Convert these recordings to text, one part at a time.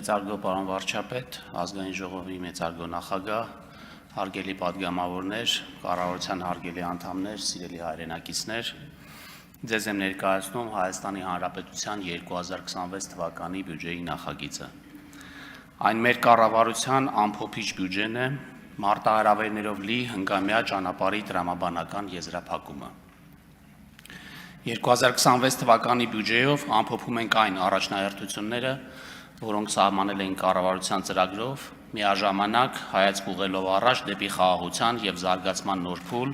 Մեծարգո պարոն վարչապետ, ազգային ժողովի մեծարգո նախագահ, հարգելի պատգամավորներ, կառավարության հարգելի անդամներ, սիրելի հայրենակիցներ, ձեզ եմ ներկայացնում Հայաստանի Հանրապետության 2026 թվականի բյուջեի նախագիծը։ Այն մեր կառավարության ամփոփիչ բյուջեն է, մարտահրավերներով լի հնգամյա ճանապարհի տրամաբանական եզրափակումը։ 2026 թվականի բյուջեով ամփոփում ենք այն առաջնահերթությունները, որոնք սահմանել էին կառավարության ծրագրով, միաժամանակ հայացք ուղղելով առաջ դեպի խաղաղության և զարգացման նոր փուլ,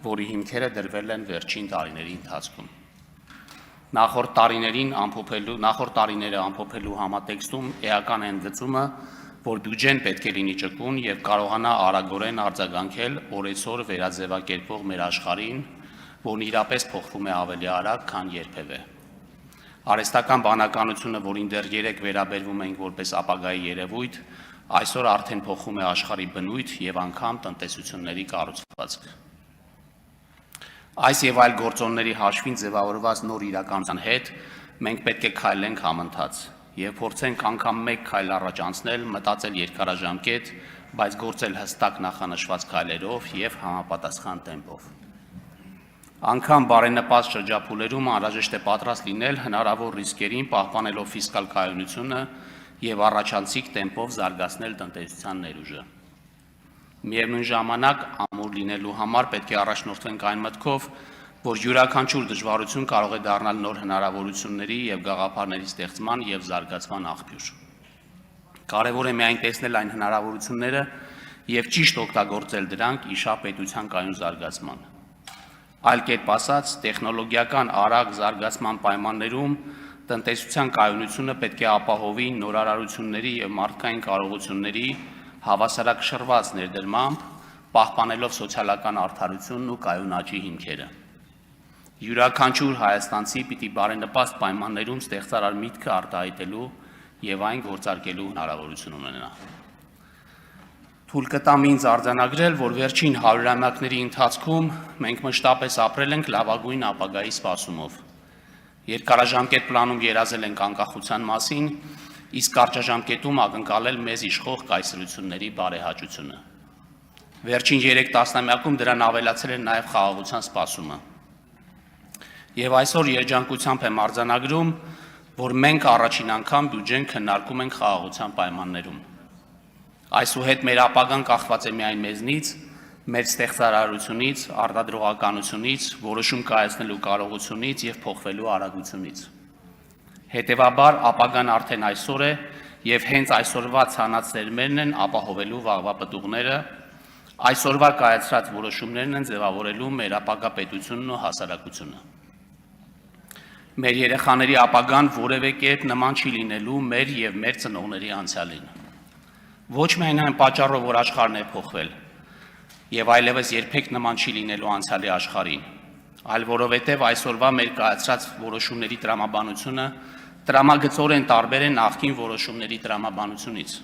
որի հիմքերը դրվել են վերջին տարիների ընթացքում։ Նախորդ տարիները ամփոփելու համատեքստում էական է ընդգծումը, որ բյուջեն պետք է լինի ճկուն և կարողանա արագորեն արձագանքել օրեցօր վերաձևակերպվող մեր աշխարհին, որն իրապես փոխվում է ավելի արագ, քան երբևէ։ Արհեստական բանականությունը, որին դեռ երեկ վերաբերվում էինք որպես ապագայի երևույթ, այսօր արդեն փոխում է աշխարհի բնույթ և անգամ տնտեսությունների կառուցվածք։ Այս և այլ գործոնների հաշվին ձևավորված նոր իրականության հետ մենք պետք է քայլենք համընթաց և փորձենք անգամ մեկ քայլ առաջ անցնել, մտածել երկարաժամկետ, բայց գործել հստակ նախանշված քայլերով և համապատասխան տեմպով։ Անգամ բարենպաստ շրջափուլերում անհրաժեշտ է պատրաստ լինել հնարավոր ռիսկերին, պահպանելով ֆիսկալ կայունությունը և առաջանցիկ տեմպով զարգացնել տնտեսության ներուժը։ Միևնույն ժամանակ, ամուր լինելու համար պետք է առաջնորդվենք այն մտքով, որ յուրաքանչյուր դժվարություն կարող է դառնալ նոր հնարավորությունների և գաղափարների ստեղծման և զարգացման աղբյուր։ Կարևոր է միայն տեսնել այն հնարավորությունները և ճիշտ օգտագործել դրանք իշահ պետության կայուն զարգացման։ Այլ կերպ ասած, տեխնոլոգիական արագ զարգացման պայմաններում տնտեսության կայունությունը պետք է ապահովի նորարարությունների և մարդկային կարողությունների հավասարակշռված ներդրմամբ, պահպանելով սոցիալական արդարությունն ու կայուն աճի հիմքերը։ Յուրաքանչյուր հայաստանցի պիտի բարենպաստ պայմաններում ստեղծարար միտքը արտահայտելու և այն գործարկելու հնարավորություն ունենա։ Թույլ կտամ ինձ արձանագրել, որ վերջին հարյուրամյակների ընթացքում մենք մշտապես ապրել ենք լավագույն ապագայի սպասումով։ Երկարաժամկետ պլանում երազել ենք անկախության մասին, իսկ կարճաժամկետում ակնկալել մեզ իշխող կայսրությունների բարեհաճությունը։ Վերջին 3 տասնամյակում դրան ավելացել է նաև խաղաղության սպասումը։ Եվ այսօր երջանկությամբ եմ արձանագրում, որ մենք առաջին անգամ բյուջեն քննարկում ենք խաղաղության պայմաններում։ Այսուհետ մեր ապագան կախված է միայն մեզնից, մեր ստեղծարարությունից, արտադրողականությունից, որոշում կայացնելու կարողությունից և փոխվելու արագությունից։ Հետևաբար, ապագան արդեն այսօր է և հենց այսօրվա ցանած սերմերն են ապահովելու վաղվա պտուղները, այսօրվա կայացրած որոշումներն են ձևավորելու մեր ապագա պետությունն ու հասարակությունը։ Մեր երեխաների ապագան որևէ կերպ նման չի լինելու մեր և մեր ծնողների անցյալին։ Ոչ միայն այն պատճառով, որ աշխարհն է փոխվել, և այլևս երբեք նման չի լինելու անցյալի աշխարհին, այլ որովհետև այսօրվա մեր կայացրած որոշումների տրամաբանությունը տրամագծորեն տարբեր է նախկին որոշումների տրամաբանությունից։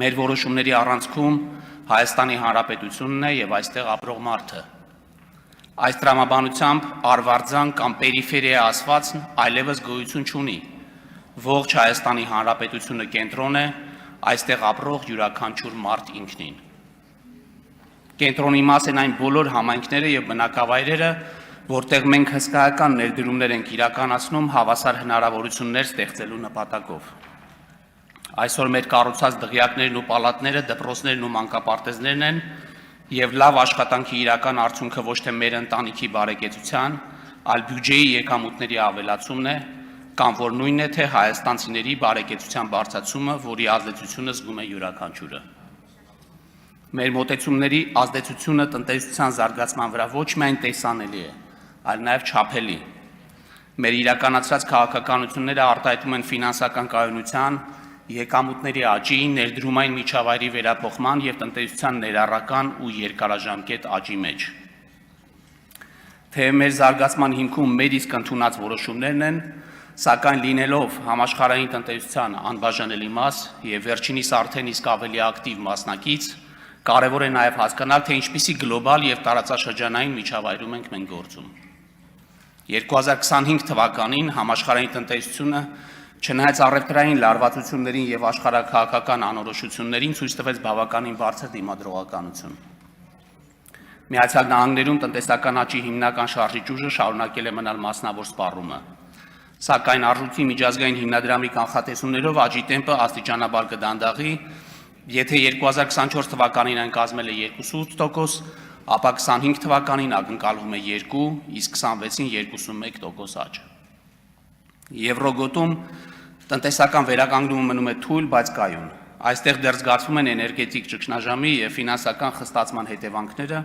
Մեր որոշումների առանցքում Հայաստանի Հանրապետությունն է և այստեղ ապրող մարդը։ Այս տրամաբանությամբ արվարձան կամ պերիֆերիա ասվածն այլևս գոյություն չունի։ Ողջ Հայաստանի Հանրապետությունը կենտրոն է, այստեղ ապրող յուրաքանչյուր մարդ ինքնին։ Կենտրոնի մաս են այն բոլոր համայնքները և բնակավայրերը, որտեղ մենք հսկայական ներդրումներ ենք իրականացնում հավասար հնարավորություններ ստեղծելու նպատակով։ Այսօր մեր կառուցած դղյակներն ու պալատները, դպրոցներն ու մանկապարտեզներն են և լավ աշխատանքի իրական արդյունքը ոչ թե մեր ընտանիքի բարեկեցության, այլ բյուջեի եկամուտների ավելացումն է, կամ որ նույնն է թե հայաստանցիների բարեկեցության բարձրացումը, որի ազդեցությունը զգում է յուրաքանչյուրը։ Մեր մոտեցումների ազդեցությունը տնտեսության զարգացման վրա ոչ միայն տեսանելի է, այլ նաև չափելի։ Մեր իրականացրած քաղաքականությունները արտահայտվում են ֆինանսական կայունության, եկամուտների աճի, ներդրումային միջավայրի վերափոխման և տնտեսության ներառական ու երկարաժամկետ աճի մեջ։ Թեև մեր զարգացման հիմքում մեր իսկ ընդունած որոշումներն են, սակայն լինելով համաշխարհային տնտեսության անբաժանելի մաս և վերջինիս արդեն իսկ ավելի ակտիվ մասնակից, կարևոր է նաև հասկանալ, թե ինչպիսի գլոբալ և տարածաշրջանային միջավայրում ենք մենք գործում։ 2025 թվականին համաշխարհային տնտեսությունը Չնայած առևտրային լարվածություններին եւ աշխարհաքաղաքական անորոշություններին ցույց տվեց բավականին բարձր դիմադրողականություն։ Միացյալ Նահանգներում տնտեսական աճի հիմնական շարժիչ ուժը շարունակել է մնալ մասնավոր սպառումը, սակայն արժույթի միջազգային հիմնադրամի կանխատեսումներով աճի տեմպը աստիճանաբար կդանդաղի, եթե 2024 թվականին այն կազմել է 2.8%, ապա 25 թվականին ակնկալվում է 2, իսկ 26-ին 2.1% աճ։ Եվրոգոտում տնտեսական վերականգնումը մնում է թույլ, բայց կայուն։ Այստեղ դեռ զգացվում են էներգետիկ ճգնաժամի եւ ֆինանսական խստացման հետևանքները,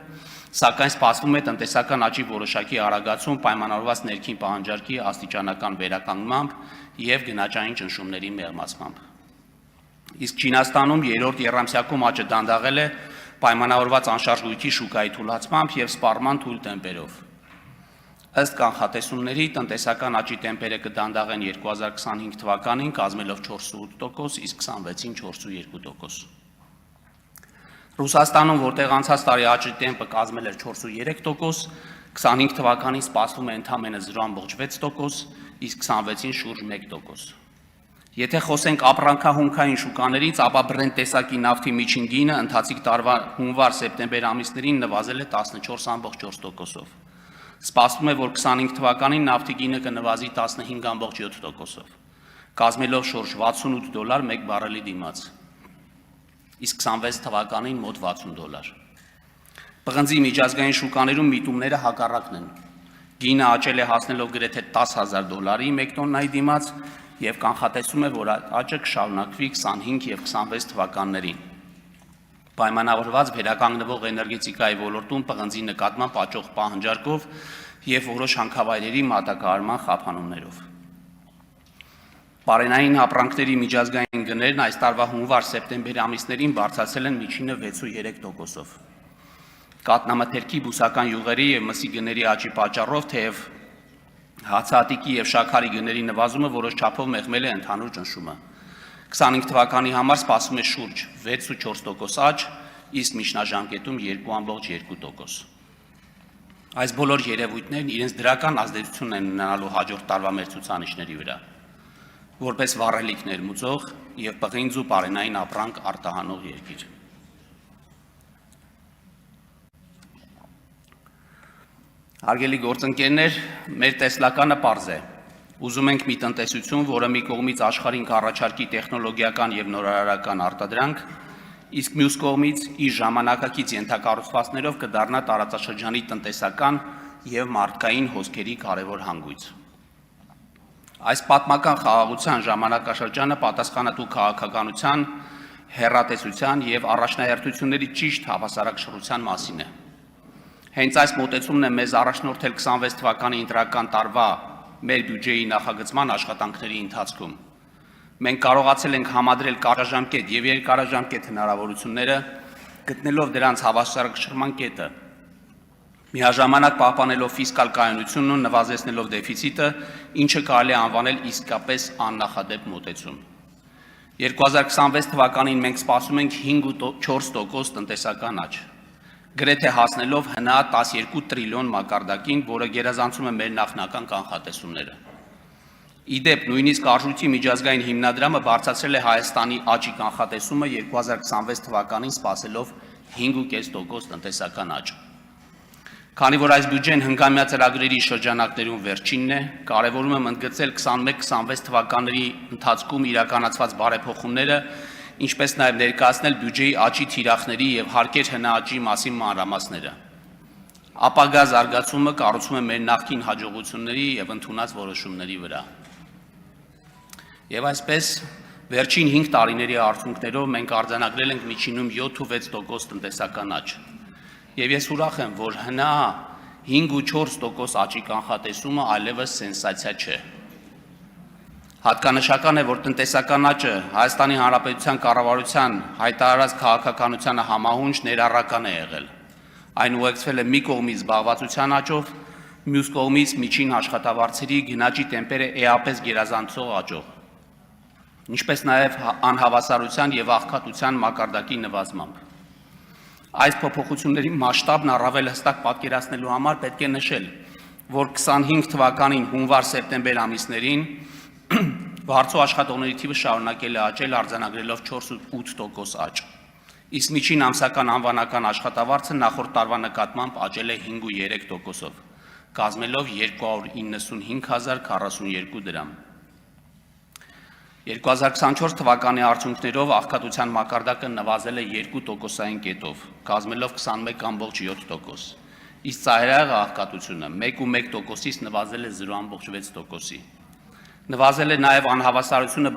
սակայն սպասվում է տնտեսական աճի որոշակի արագացում պայմանավորված ներքին պահանջարկի աստիճանական վերականգնմամբ եւ գնաճային ճնշումների մեղմացմամբ։ Իսկ Չինաստանում երրորդ եռամսյակում աճը դանդաղել է պայմանավորված անշարժ գույքի շուկայի թուլացմամբ եւ սպառման թույլ տեմպերով։ Ըստ կանխատեսումների տնտեսական աճի տեմպերը կդանդաղեն 2025 թվականին կազմելով 4.8%, իսկ 26-ին 4.2%։ Ռուսաստանում, որտեղ անցած տարի աճի տեմպը կազմել էր 4.3%, 25 թվականին սպասվում է ընդամենը 0.6%, իսկ 26-ին շուրջ 1%։ Եթե խոսենք ապրանքահումքային շուկաներից, ապա Brent տեսակի նավթի միջին գինը ընթացիկ տարվա հունվար-սեպտեմբեր ամիսներին նվազել է 14.4%-ով։ Սպասվում է, որ 25 թվականին նավթի գինը կնվազի 15.7%-ով, կազմելով շուրջ $68 մեկ բարելի դիմաց, իսկ 26 թվականին մոտ $60։ Պղնձի միջազգային շուկաներում միտումները հակառակն են։ Գինը աճել է հասնելով գրեթե $10,000 մեկ տոննայի դիմաց եւ կանխատեսում է, որ աճը կշարունակվի 25 եւ 26 թվականներին։ Պայմանավորված վերականգնվող էներգետիկայի ոլորտում պղնձի նկատմամբ աճող պահանջարկով եւ որոշ հանքավայրերի մատակարարման խափանումներով։ Պարենային ապրանքների միջազգային գներն այս տարվա հունվար-սեպտեմբեր ամիսներին բարձրացել են միջինը 6.3%-ով։ Կաթնամթերքի, բուսական յուղերի եւ մսի գների աճի պատճառով թեև հացահատիկի եւ շաքարի գների նվազումը որոշ չափով մեղմել է ընդհանուր ճնշումը։ 25 թվականի համար սպասվում է շուրջ 6.4% աճ, իսկ միջնաժամկետում 2.2%։ Այս բոլոր երևույթներն իրենց դրական ազդեցություն են ունենալու հաջորդ տարվա մեր ցուցանիշների վրա, որպես վառելիք ներմուծող եւ պղինձ ու պարենային ապրանք արտահանող երկիր։ Հարգելի գործընկերներ, մեր տեսլականը պարզ է։ Ուզում ենք մի տնտեսություն, որը մի կողմից աշխարհին կառաջարկի տեխնոլոգիական եւ նորարարական արտադրանք, իսկ մյուս կողմից իր ժամանակակից ենթակառուցվածքներով կդառնա տարածաշրջանի տնտեսական եւ մարդկային հոսքերի կարևոր հանգույց։ Այս պատմական խաղաղության ժամանակաշրջանը պատասխանատու քաղաքականության, հեռատեսության եւ առաջնահերթությունների ճիշտ հավասարակշռության մասին է։ Հենց այս մոտեցումն է մեզ առաջնորդել 26 թվականի ընտրական տարվա մեր բյուջեի նախագծման աշխատանքների ընթացքում։ Մենք կարողացել ենք համադրել կարճաժամկետ եւ երկարաժամկետ հնարավորությունները, գտնելով դրանց հավասարակշռման կետը, միաժամանակ պահպանելով ֆիսկալ կայունությունն ու նվազեցնելով դեֆիցիտը, ինչը կարելի է անվանել իսկապես աննախադեպ մոտեցում։ 2026 թվականին մենք սպասում ենք 5.4% տնտեսական աճ, գրեթե հասնելով հնա 12 տրիլիոն մակարդակին, որը գերազանցում է մեր նախնական կանխատեսումները։ Իդեպ, նույնիսկ արժույթի միջազգային հիմնադրամը բարձրացրել է Հայաստանի աճի կանխատեսումը 2026 թվականին սպասելով 5.5% տնտեսական աճ։ Քանի որ այս բյուջեն հնգամյա ծրագրերի շրջանակներում վերջինն է, կարևորում եմ ընդգծել 21-26 թվականների ընթացքում իրականացված բարեփոխումները, ինչպես նաև ներկայացնել բյուջեի աճի թիրախների եւ հարկեր հնաաճի մասին մանրամասները։ Ապագա զարգացումը կառուցվում է մեր նախկին հաջողությունների եւ ընդունած որոշումների վրա։ Եվ այսպես, վերջին 5 տարիների արդյունքներով մենք արձանագրել ենք միջինում 7.6% տնտեսական աճ։ Եվ ես ուրախ եմ, որ հնա 5.4% աճի կանխատեսումը այլևս սենսացիա չէ։ Հատկանշական է, որ տնտեսական աճը Հայաստանի Հանրապետության կառավարության հայտարարած քաղաքականությանը համահունչ ներառական է եղել։ Այն ուղեկցվել է մի կողմից զբաղվածության աճով, մյուս կողմից միջին աշխատավարձերի գնաճի տեմպերը էապես գերազանցող աճով, ինչպես նաև անհավասարության եւ աղքատության մակարդակի նվազմամբ։ Այս փոփոխությունների մասշտաբն առավել հստակ պատկերացնելու համար պետք է նշել, որ 25 թվականին հունվար-սեպտեմբեր ամիսներին Վարձու աշխատողների թիվը շարունակել է աճել, արձանագրելով 4.8% աճ։ Իսկ միջին ամսական անվանական աշխատավարձը նախորդ տարվա նկատմամբ աճել է 5.3%-ով, կազմելով 295.042 դրամ։ 2024 թվականի արդյունքներով աղքատության մակարդակը նվազել է 2%-ային կետով, կազմելով 21.7%, իսկ ծայրահեղ աղքատությունը 1.1%-ից նվազել է 0.6%-ի։ Նվազել է նաև անհավասարությունը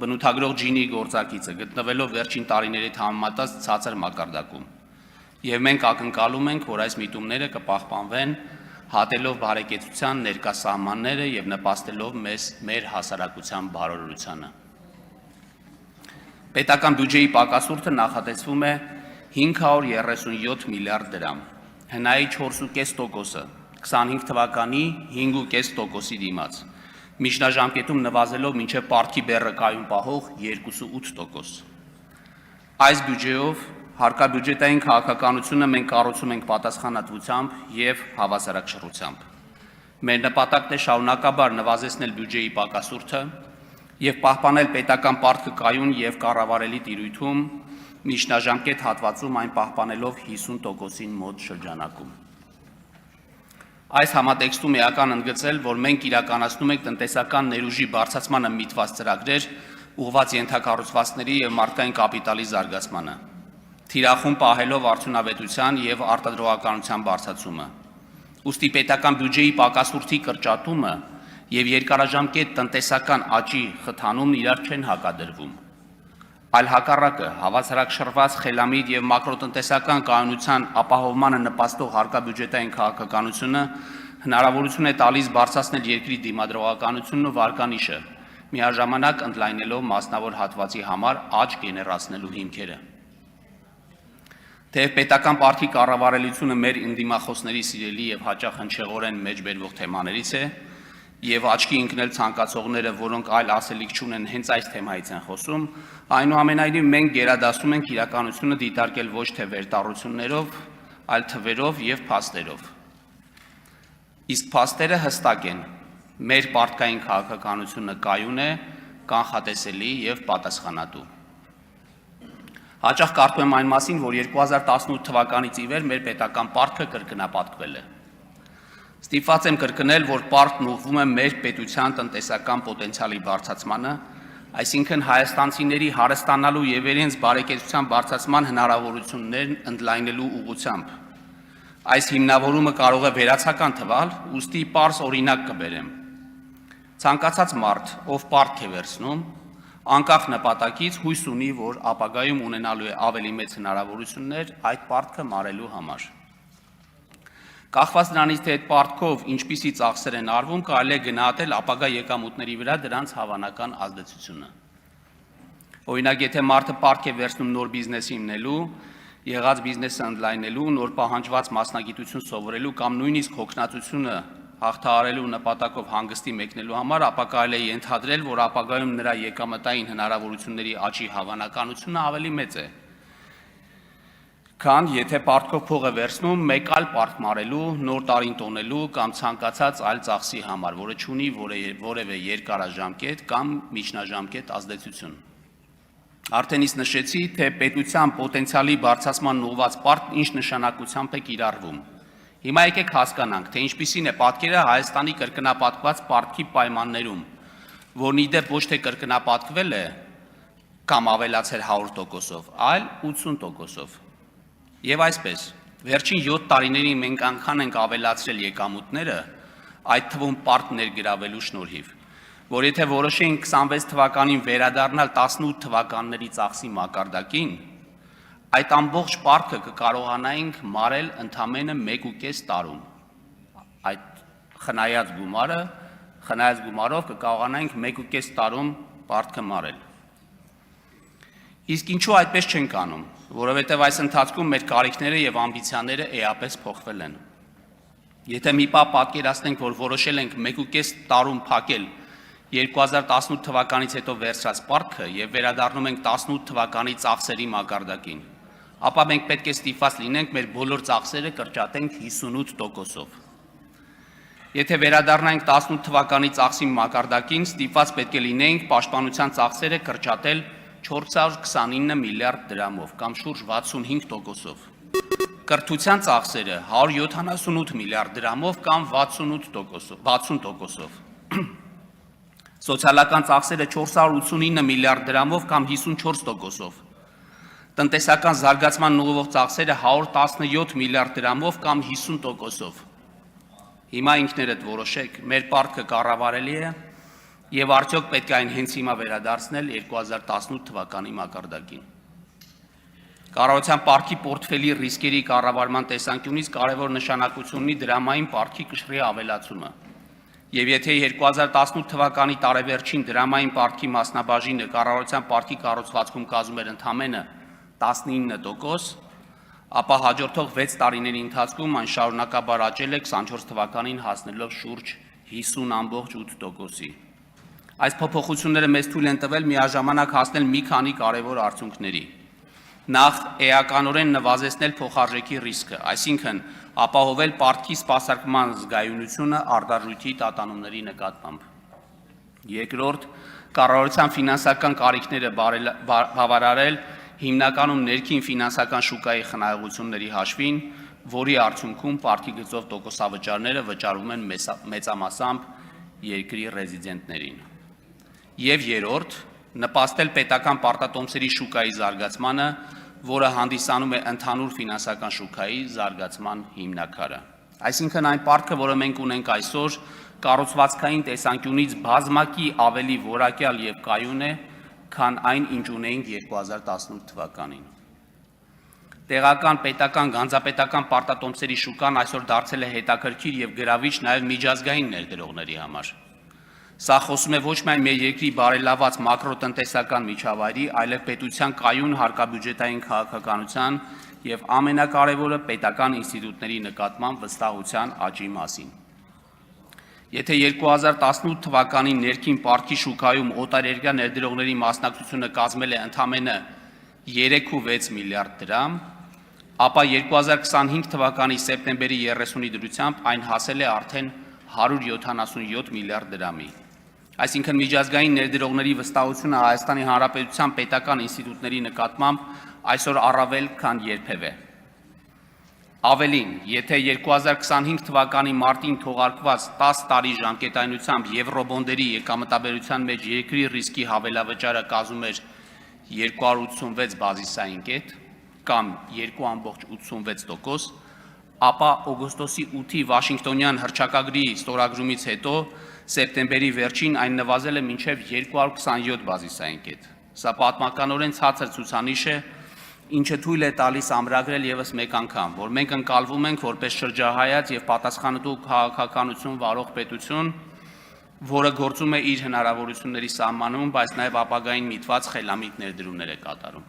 բնութագրող ջինի գործակիցը, գտնվելով վերջին տարիների հետ համեմատած ցածր մակարդակում։ Եվ մենք ակնկալում ենք, որ այս միտումները կպահպանվեն, հատելով բարեկեցության ներկա սահմանները եւ նպաստելով մեր հասարակության բարօրությանը։ Պետական բյուջեի պակասուրդը նախատեսվում է 537 միլիարդ դրամ, հնայի 4.5%-ը, 25 թվականի 5.5%-ի դիմաց, միջնաժամկետում նվազելով մինչև պարտքի բեռը կայուն պահող 2.8%։ Այս բյուջեով հարկաբյուջետային քաղաքականությունը մենք կառուցում ենք պատասխանատվությամբ եւ հավասարակշռությամբ։ Մեր նպատակն է շարունակաբար նվազեցնել բյուջեի պակասուրդը եւ պահպանել պետական պարտքը կայուն եւ կառավարելի տիրույթում, միջնաժամկետ հատվածում այն պահպանելով 50%-ին մոտ շրջանակում։ Այս համատեքստում էական ընդգծել, որ մենք իրականացնում ենք տնտեսական ներուժի բարձրացմանը միտված ծրագրեր, ուղղված ենթակառուցվածքների եւ մարդկային կապիտալի զարգացմանը, թիրախում պահելով արդյունավետության եւ արտադրողականության բարձրացումը։ Ուստի պետական բյուջեի պակասուրդի կրճատումը եւ երկարաժամկետ տնտեսական աճի խթանումն իրար չեն հակադրվում, այլ հակառակը հավասարակշռված խելամիտ եւ մակրոտնտեսական կայունության ապահովմանը նպաստող հարկաբյուջետային քաղաքականությունը հնարավորություն է տալիս բարձրացնել երկրի դիմադրողականությունն ու վարկանիշը, միաժամանակ ընդլայնելով մասնավոր հատվածի համար աճ գեներացնելու հիմքերը։ Թեև պետական պարտքի կառավարելիությունը մեր ընդդիմախոսների սիրելի եւ հաճախ հնչեղորեն մեջբերվող թեմաներից է, եւ աչքի ընկնել ցանկացողները, որոնք այլ ասելիք չունեն, հենց այս թեմայից են խոսում, այնուամենայնիվ մենք գերադասում ենք իրականությունը դիտարկել ոչ թե վերտառություններով, այլ թվերով եւ փաստերով։ Իսկ փաստերը հստակ են։ Մեր պարտքային քաղաքականությունը կայուն է, կանխատեսելի եւ պատասխանատու։ Հաճախ կարդում եմ այն մասին, որ 2018 թվականից ի վեր մեր պետական պարտքը կրկնապատկվել է։ Ստիպված եմ կրկնել, որ պարտքն ուղղվում է մեր պետության տնտեսական պոտենցիալի բարձրացմանը, այսինքն հայաստանցիների հարստանալու եւ իրենց բարեկեցության բարձրացման հնարավորություններն ընդլայնելու ուղղությամբ։ Այս հիմնավորումը կարող է վերացական թվալ, ուստի պարզ օրինակ կբերեմ։ Ցանկացած մարդ, ով պարտք է վերցնում, անկախ նպատակից հույս ունի, որ ապագայում ունենալու է ավելի մեծ հնարավորություններ այդ պարտքը մարելու համար։ Կախված նրանից, թե այդ պարտքով ինչպիսի ծախսեր են արվում, կարելի է գնահատել ապագա եկամուտների վրա դրանց հավանական ազդեցությունը։ Օրինակ, եթե մարդը պարտք է վերցնում նոր բիզնես հիմնելու, եղած բիզնեսը ընդլայնելու, նոր պահանջված մասնագիտություն սովորելու կամ նույնիսկ հոգնածությունը հաղթահարելու նպատակով հանգստի մեկնելու համար, ապա կարելի է ենթադրել, որ ապագայում նրա եկամտային հնարավորությունների աճի հավանականությունը ավելի մեծ է, քան եթե պարտքով փող է վերցնում մեկ այլ պարտք մարելու, նոր տարին տոնելու կամ ցանկացած այլ ծախսի համար, որը չունի որևէ երկարաժամկետ կամ միջնաժամկետ ազդեցություն։ Արդեն իսկ նշեցի, թե պետության պոտենցիալի բարձրացման ուղղված պարտքն ինչ նշանակությամբ է կիրառվում։ Հիմա եկեք հասկանանք, թե ինչպիսին է պատկերը Հայաստանի կրկնապատկված պարտքի պայմաններում, որն ի դեպ ոչ թե կրկնապատկվել է կամ ավելացել 100%-ով, այլ 80%-ով։ Եվ այսպես, վերջին 7 տարիներին մենք անգամ ենք ավելացրել եկամուտները, այդ թվում պարտք ներգրավելու շնորհիվ, որ եթե որոշենք 26 թվականին վերադառնալ 18 թվականների ծախսի մակարդակին, այդ ամբողջ պարտքը կկարողանայինք մարել ընդամենը 1.5 տարում։ Այդ խնայած գումարով կկարողանայինք 1.5 տարում պարտքը մարել։ Իսկ ինչու այդպես չենք անում, որովհետև այս ընթացքում մեր կարիքները եւ ամբիցիաները էապես փոխվել են։ Եթե մի պահ պատկերացնենք, որ որոշել ենք 1.5 տարում փակել 2018 թվականից հետո վերցրած պարտքը եւ վերադառնում ենք 18 թվականի ծախսերի մակարդակին, ապա մենք պետք է ստիպված լինենք մեր բոլոր ծախսերը կրճատենք 58%-ով։ Եթե վերադառնանք 18 թվականի ծախսի մակարդակին, ստիպված պետք է լինեինք պաշտպանության ծախսերը կրճատել 429 միլիարդ դրամով կամ շուրջ 65%-ով։ Կրթության ծախսերը 178 միլիարդ դրամով կամ 60%-ով։ Սոցիալական ծախսերը 489 միլիարդ դրամով կամ 54%-ով։ Տնտեսական զարգացման ուղղվող ծախսերը 117 միլիարդ դրամով կամ 50%-ով։ Հիմա ինքներդ որոշեք, մեր պարտքը կառավարելի է եւ արդյոք պետք է այն հենց հիմա վերադարձնել 2018 թվականի մակարդակին։ Կառավարության պարտքի պորտֆելի ռիսկերի կառավարման տեսանկյունից կարևոր նշանակություն ունի դրամային պարտքի կշռի ավելացումը։ Եվ եթե 2018 թվականի տարեվերջին դրամային պարտքի մասնաբաժինը կառավարության պարտքի կառուցվածքում կազմում էր ընդամենը 19%, ապա հաջորդող 6 տարիների ընթացքում այն շարունակաբար աճել է 24 թվականին հասնելով շուրջ 50.8%-ի։ Այս փոփոխությունները մեզ թույլ են տվել միաժամանակ հասնել մի քանի կարևոր արդյունքների։ Նախ էականորեն նվազեցնել փոխարժեքի ռիսկը, այսինքն ապահովել պարտքի սպասարկման զգայունությունը արտարժույթի տատանումների նկատմամբ։ Երկրորդ, կառավարության ֆինանսական կարիքները բավարարել հիմնականում ներքին ֆինանսական շուկայի խնայողությունների հաշվին, որի արդյունքում պարտքի գծով տոկոսավճարները վճարվում են մեծամասամբ երկրի ռեզիդենտներին։ Եվ երրորդ, նպաստել պետական պարտատոմսերի շուկայի զարգացմանը, որը հանդիսանում է ընդհանուր ֆինանսական շուկայի զարգացման հիմնաքարը։ Այսինքն այն պարտքը, որը մենք ունենք այսօր, կառուցվածքային տեսանկյունից բազմակի ավելի որակյալ եւ կայուն է, քան այն, ինչ ունեինք 2018 թվականին։ Տեղական, պետական, գանձապետական պարտատոմսերի շուկան այսօր դարձել է հետաքրքիր եւ գրավիչ նաեւ միջազգային ներդրողների համար։ Սա խոսում է ոչ միայն մեր երկրի բարելաված մակրոտնտեսական միջավայրի, այլև պետության կայուն հարկաբյուջետային քաղաքականության եւ ամենակարևորը պետական ինստիտուտների նկատմամբ վստահության աճի մասին։ Եթե 2018 թվականի ներքին պարտքի շուկայում օտարերկրյա ներդրողների մասնակցությունը կազմել է ընդամենը 3.6 միլիարդ դրամ, ապա 2025 թվականի սեպտեմբերի 30-ի դրությամբ այն հասել է արդեն 177 միլիարդ դրամի։ Այսինքն միջազգային ներդրողների վստահությունը Հայաստանի Հանրապետության պետական ինստիտուտների նկատմամբ այսօր առավել քան երբևէ։ Ավելին, եթե 2025 թվականի մարտին թողարկված 10 տարի ժամկետայնությամբ եվրոբոնդերի եկամտաբերության մեջ երկրի ռիսկի հավելավճարը կազմում էր 286 բազիսային կետ կամ 2.86%, ապա օգոստոսի 8-ի Վաշինգտոնյան հռչակագրի ստորագրումից հետո սեպտեմբերի վերջին այն նվազել է մինչև 227 բազիսային կետ։ Սա պատմականորեն ցածր ցուցանիշ է, ինչը թույլ է տալիս ամրագրել եւս մեկ անգամ, որ մենք ընկալվում ենք որպես շրջահայաց եւ պատասխանատու քաղաքականություն վարող պետություն, որը գործում է իր հնարավորությունների սահմանում, բայց նաեւ ապագային միտված խելամիտ ներդրումներ է կատարում։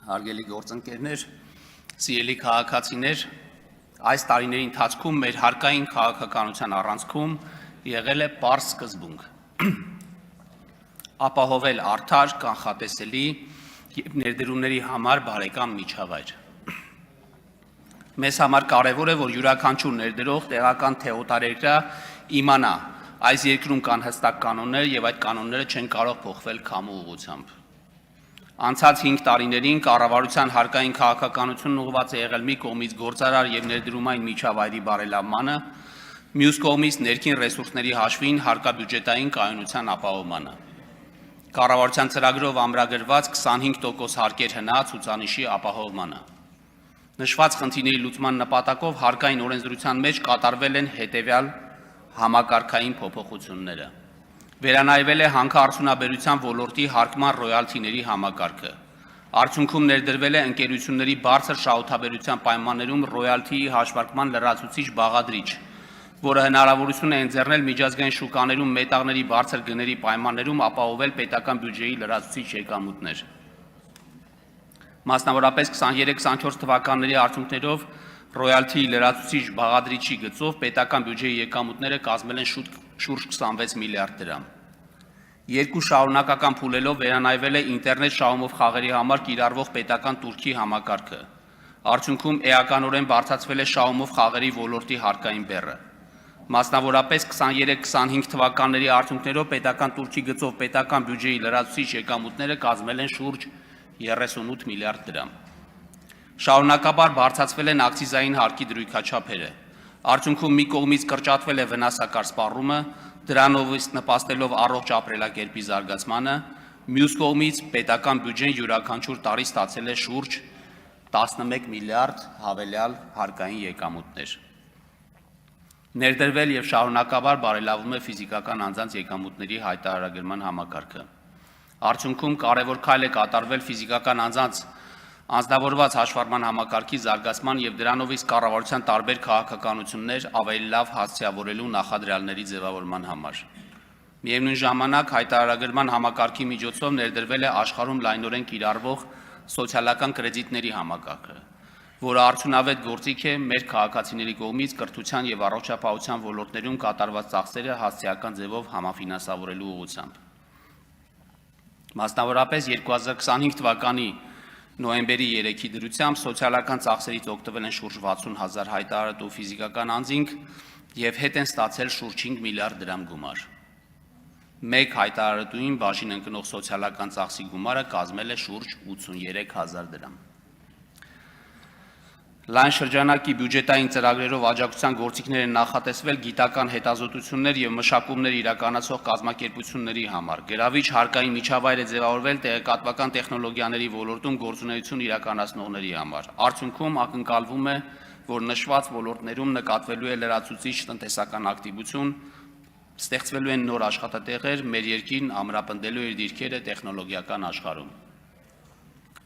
Հարգելի գործընկերներ, սիրելի քաղաքացիներ, այս տարիների ընթացքում մեր հարկային քաղաքականության առանցքում եղել է պարզ սկզբունք։ Ապահովել արդար, կանխատեսելի եւ ներդրումների համար բարեկամ միջավայր։ Մեզ համար կարևոր է, որ յուրաքանչյուր ներդրող տեղական թե օտարերկրյա իմանա, այս երկրում կան հստակ կանոններ եւ այդ կանոնները չեն կարող փոխվել քամու ուղղությամբ։ Անցած 5 տարիներին կառավարության հարկային քաղաքականությունն ուղղված է եղել մի կողմից գործարար եւ ներդրումային միջավայրի բարելավմանը, մյուս կողմից ներքին ռեսուրսների հաշվին հարկաբյուջետային կայունության ապահովմանը։ Կառավարության ծրագրով ամրագրված 25% հարկեր հնա ցուցանիշի ապահովմանը։ Նշված խնդիրների լուծման նպատակով հարկային օրենսդրության մեջ կատարվել են հետևյալ համակարգային փոփոխությունները։ Վերանայվել է հանքարդյունաբերության ոլորտի հարկման ռոյալթիների համակարգը։ Արդյունքում ներդրվել է ընկերությունների բարձր շահութաբերության պայմաններում ռոյալթիի հաշվարկման լրացուցիչ բաղադրիչ, որը հնարավորություն է ընձեռնել միջազգային շուկաներում մետաղների բարձր գների պայմաններում ապահովել պետական բյուջեի լրացուցիչ եկամուտներ։ Մասնավորապես 23-24 թվականների արդյունքներով ռոյալթիի լրացուցիչ բաղադրիչի գծով պետական բյուջեի եկամուտները կազմել են շուրջ 26 միլիարդ դրամ։ Երկու շարունակական փուլելով վերանայվել է ինտերնետ շահումով խաղերի համար կիրառվող պետական турքի համակարգը։ Արդյունքում էականորեն բարձրացվել է շահումով խաղերի ոլորտի հարկային բեռը։ Մասնավորապես 23-25 թվականների արդյունքներով պետական տուրքի գծով պետական բյուջեի լրացուցիչ եկամուտները կազմել են շուրջ 38 միլիարդ դրամ։ Շարունակաբար բարձրացվել են ակցիզային հարկի դրույքաչափերը։ Արդյունքում մի կողմից կրճատվել է վնասակար սպառումը, դրանով նպաստելով առողջ ապրելակերպի զարգացմանը, մյուս կողմից պետական բյուջեն յուրաքանչյուր տարի ստացել է շուրջ 11 միլիարդ հավելյալ հարկային եկամուտներ։ Ներդրվել եւ շարունակաբար բարելավում է ֆիզիկական անձանց եկամուտների հայտարարագրման համակարգը։ Արդյունքում կարևոր քայլ է կատարվել ֆիզիկական անձանց անձնավորված հաշվառման համակարգի զարգացման եւ դրանով իսկ կառավարության տարբեր քաղաքականություններ ավելի լավ հասցեավորելու նախադրյալների ձևավորման համար։ Միևնույն ժամանակ հայտարարագրման համակարգի միջոցով ներդրվել է աշխարհում լայնորեն կիրառվող սոցիալական կրեդիտների համակարգը, որը արդյունավետ գործիք է մեր քաղաքացիների կողմից կրթության եւ առողջապահության ոլորտներում կատարված ծախսերը հասցեական ձևով համաֆինանսավորելու ուղղությամբ։ Մասնավորապես 2025 թվականի նոյեմբերի 3-ի դրությամբ սոցիալական ծախսերից օգտվել են շուրջ 60,000 հայտարարատու ֆիզիկական անձինք եւ հետ են ստացել շուրջ 5 միլիարդ դրամ գումար։ Մեկ հայտարարատուին բաժին ընկնող սոցիալական ծախսի գումարը կազմել է շուրջ 83,000 դրամ։ Լայն շրջանակի բյուջետային ծրագրերով աջակցության գործիքներ են նախատեսվել գիտական հետազոտություններ եւ մշակումներ իրականացող կազմակերպությունների համար։ Գրավիչ հարկային միջավայր է ձևավորվել տեղեկատվական տեխնոլոգիաների ոլորտում գործունեություն իրականացնողների համար։ Արդյունքում ակնկալվում է, որ նշված ոլորտներում նկատվելու է լրացուցիչ տնտեսական ակտիվություն, ստեղծվելու են նոր աշխատատեղեր, մեր երկիրն ամրապնդելու իր դիրքերը տեխնոլոգիական աշխարհում։